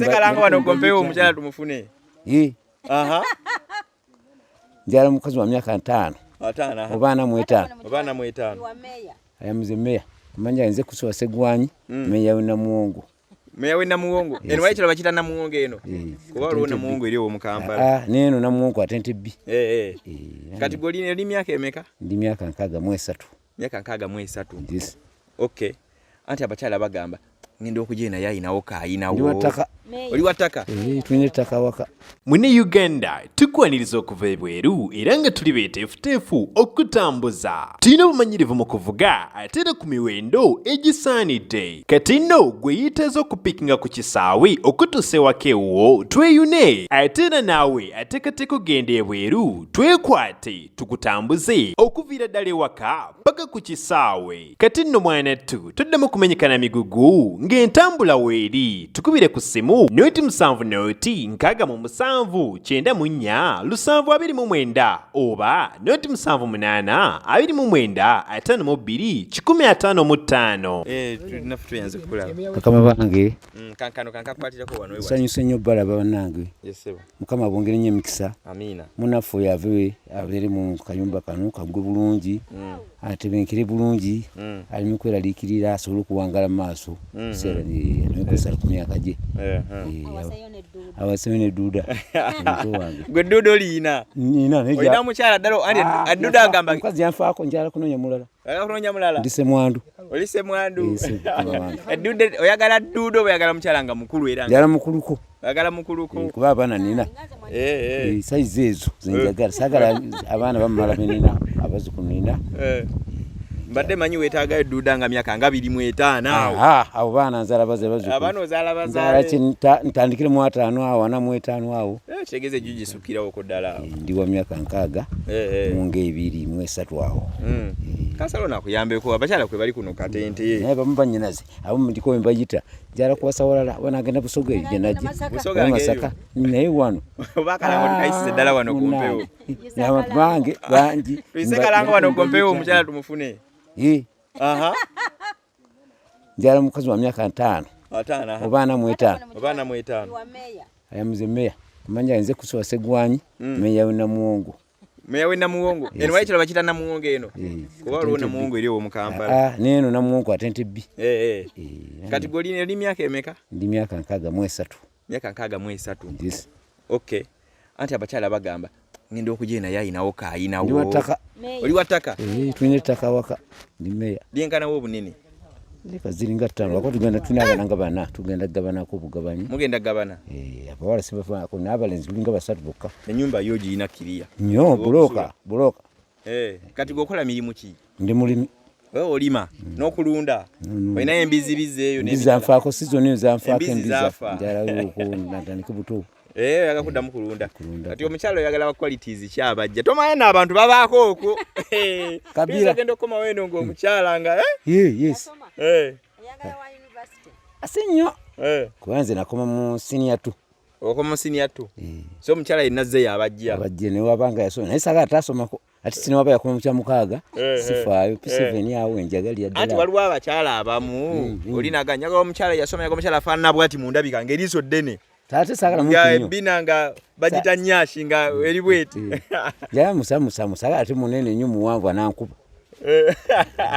Sekalanga wano gompewo omukyala tumufune. Aha. Njala mukazi wa myaka 5. Obana mu 5. Obana mu 5. Ayamuze meya. Kumanya nze kuswa segwanyi meya wina muwongo. Meya wina muwongo. Eno wayitira bakita na muwongo eno. Kuba lwona muwongo eri mu Kampala. Neno na muwongo atente B. Kati goli eri myaka emeka? Ndi myaka 63. Myaka 63. Yes. Okay. Anti abakyala bagamba ngende okujena yayinawo kaayinawo. Ndi wataka. Oli wataka? Twine taka waka. Mune Uganda tukwaniriza okuva ebweru era nga tuli beeteefuteefu okutambuza. Tulina obumanyirivu mu kuvuga ate era ku miwendo egisaanidde. Kati nno gwe yiteeza okupikinga ku kisaawe okutuusa ewaka ewuwo tweyune. Ate era naawe ateekateeka ogenda ebweru twekwate tukutambuze okuviira ddala ewaka paka ku kisaawe. Kati nno mwanattu toddamu kumenyekana migugu ng'entambula weeri tukubire ku ssimu Noti 7 noti 67 94 729 oba noti 78 29 52 tunafu tuyanze kulaba. Kakama bange. Kankano kankakwatira wano ewa. Sanyuse nnyo bbala banange. Yesebo. Mukama bongere nnyo emikisa. Amina. Munafu yave abere mu kayumba kano kagwe bulungi. Atebenkere bulungi. Ali mukweraliikirira asobole okuwangala maaso. Sera ni kwesala ku myaka gye. Awasene duda. Gwe duda olina. Nina neja. Olina mukyala ddala adduda agamba. Mukazi yanfaako njala kunonya mulala. Kunonya mulala. Ndise mwandu. Olise mwandu. Duda oyagala duda oyagala mukyala nga mukulu era. Njala mukuluko. Oyagala mukuluko. Kuba abana nina. Size ezo zinjagala. Sagala abana bamala nina abazukulu nina. Mbadde manyi weetaaga duda nga myaka nga 25. Abo baana nzala baze bazukulu. Abana ozala bazaale. Ntandikire mu 5 awo na mu 5 awo. Tegeze juji sukirawo ko ddala. Ndi wa myaka 6. Munge 2 mu 3 awo. Kasalo nakuyambeko abakyala kwe bali kuno katente. Naye bamubanyinaze abo ndiko mbayita. Njala kuwasawala banagenda busoga eje naje. Busoga masaka. Naye wano. Bakala ngo kaisi ddala wano kumpewo. Nyama bange banji. Tuisekalanga wano kumpewo omukyala tumufune. Aha. Njala mukazi wa myaka 5. Obana mu 5. Obana mu 5. Ayamuze meya. Kumanya nze kuswa segwanyi meya wina muwongo. Meya wina muwongo. Eno wayitira bakita na muwongo eno. Kuba lwona muwongo eri mu Kampala. Neno na muwongo atente B. Kati goli eri myaka emeka? Ndi myaka 63. Myaka 63. Yes. Okay. Anti abakyala bagamba ngende okujena yayinawo kaayinawo. Ndi wataka. Oli wataka? Twine taka waka. Ndi meya. Lyenkana wo bunene. Leka ziringa 5 wako tugenda tunagana ngabana tugenda gabana ko bugabanyi. Mugenda gabana. Abawala sibafa ko nabalenzi tulinga basatu bokka. Enyumba yo giyina kiriya. Nyo buloka. Kati gokola mirimu ki? Ndi mulimi. Wewe olima n'okulunda. Oyina embizi bizeeyo ne bizanfaako sizoni zanfaako embiza. Njala yuko natandika buto. Yagakuddamu kulunda. Kati omukyalo oyagala ba qualities kyabajja. Tomanya n'abantu babaako okwo. Kabira genda okoma weno ng'omukyala nga yes. Oyagala wa university. Asinyo. Kubanze nakoma mu senior 2. Okoma mu senior 2. So omukyala yenazze yabajja. Abajje ne wabanga yasoma. Naye saga atasomako. Ati sine waba yakoma mu kya mukaaga. Sifaayo P7 yawe njagali ya ddala. Anti waliwo abakyala abamu. Olinaga nyaga omukyala yasoma yaga omukyala afaanana bwati mu ndabika ng'eriiso ddene. Tate sagala mu kinyo. Binanga bagita nyashi nga eri bweti. Ya musa sagala ate munene nnyo muwanvu anankuba.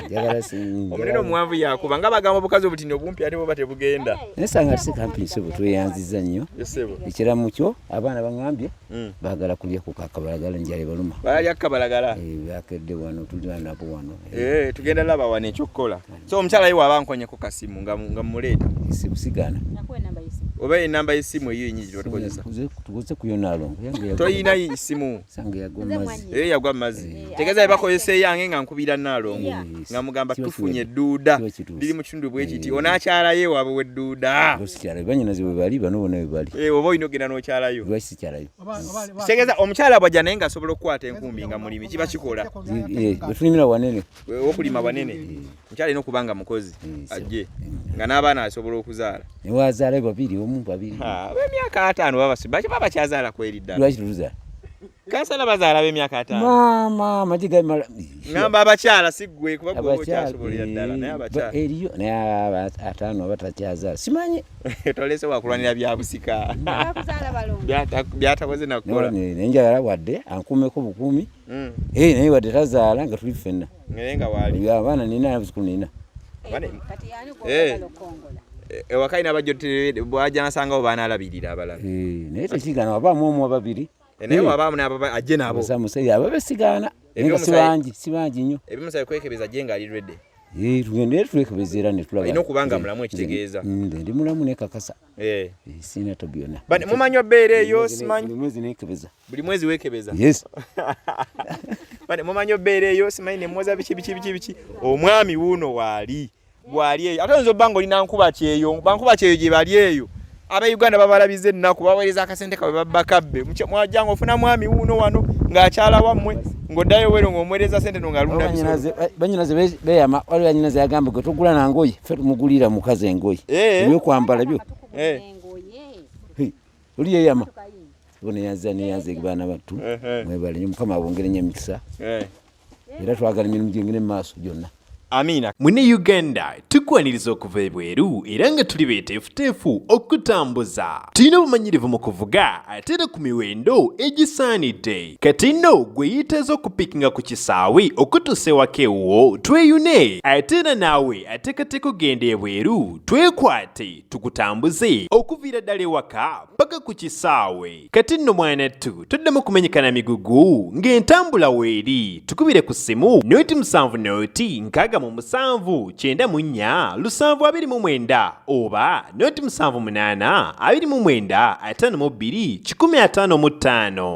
Njagala singa. Omunene muwanvu yakuba nga bagamba obukazi obutini obumpi ate bo bate bugenda. Nesanga si kampi sebo tweyanziza nnyo. Yesebo. Ekiramu kyo abaana bangambye bagala kulya ku kakabalagala njale baluma. Balya kabalagala. Bakedde wano tulina nabo wano. Tugenda laba wano ekyokola. So omukyala yiwa abankonye ku kasimu nga muleeta. Sibusigana. Nakuwe namba yisimu. Oba enamba y'essimu eyo yenyingi tukozesa. Tukoze kuyonalo. Toyina y'essimu. Sange yagwa mazi. Yagwa mazi. Tegeza bakozesa yange nga nkubira nalongo. Nga mugamba tufunye duda. Biri mu kitundu bwekiti. Onaakyalayo ewaabwe w'edduda. Sikyalayo banyinaze bwe bali bano bonna bwe bali. Oba oyina ogenda n'okyalayo. Lwaki sikyalayo? Tegeza omukyala bw'ajja naye ng'asobola okukwata enkumbi nga mulimi kiba kikola. Bwe tulimira wanene. Okulima wanene. Omukyala alina okuba nga mukozi. Ajje. Nga n'abaana asobola okuzaala. Ne wazaala babiri omu babiri. Ab'emyaka 5 baba bakyazaala kweri ddala. Lwaki tuluzaala? Kansala bazaala b'emyaka 5. Mama majiga mala. Ngamba abakyala siggwe kuba gwe okyasobolera ddala naye abakyala. Eriyo naye ataano abatakyazaala. Simanyi. Tolese wakulwanira bya busika. Bakuzaala balongo. Byatakoze nakukola. Nenjagala wadde ankuumeko bukuumi. Naye wadde tazaala nga tuli ffenna. Ngerenga wali. Abaana nina abazukulu nina. Kati yani gw'oyagala okongola. Ewaka ina bajjote bw'ajja nasangawo baana alabirira abalala. Naye tekigana wabaamu omu ababiri. Naye wabaamu n'ababa ajje nabo. Musajja abo besigana. Nga si bangi nnyo. Ebimusaba kwekebeza ajje ng'ali ready. Tugende tulekebeza era ne tulaba. Olina okubanga mulamu ekitegeeza. Ndi mulamu nekakasa. Sina to byonna. Bani mumanyo bbeera eyo simanyi. Buli mwezi nekebeza. Buli mwezi weekebeza. Yes. Bani mumanyo bbeera eyo simanyi ne mwoza biki. Omwami wuuno waali. Gwali eyo. Ate nzo bango lina nkuba kyeyo. Bankuba kyeyo gye bali eyo. Aba Uganda babalabize ennaku baweereza akasente kawe babbakabbe. Mwajjanga ofuna mwami wuuno wano ng'akyala wammwe ng'oddayo wero ng'omwereza sente no ng'alunda bisolo. Banyinaze beyama wali banyinaze yagamba gwe tugula na ngoye ffe tumugulira mukazi engoye. Ebyokwambala byo. Oli yeyama. Bone yanze baana battu. Mwebale nnyo Mukama abongere nnyo emikisa. Era twagala emirimu gyengene mu maaso gyonna. Amina. Mune Uganda tukwaniriza okuva ebweru era nga tuli beeteefuteefu okutambuza. Tulina obumanyirivu mu kuvuga ate era ku miwendo egisaanidde. Kati nno gwe yeetaaza okupikinga ku kisaawe okutuusa ewaka ewuwo tweyune. Ate era naawe ateekateeka ogenda ebweru twekwate tukutambuze okuviira ddala ewaka paka ku kisaawe. Kati nno mwanattu toddamu kumenyekana migugu ng'entambula weeri tukubire ku ssimu noti 7 noti nkaaga mu 7 94 729 oba noti 78 29 52 155.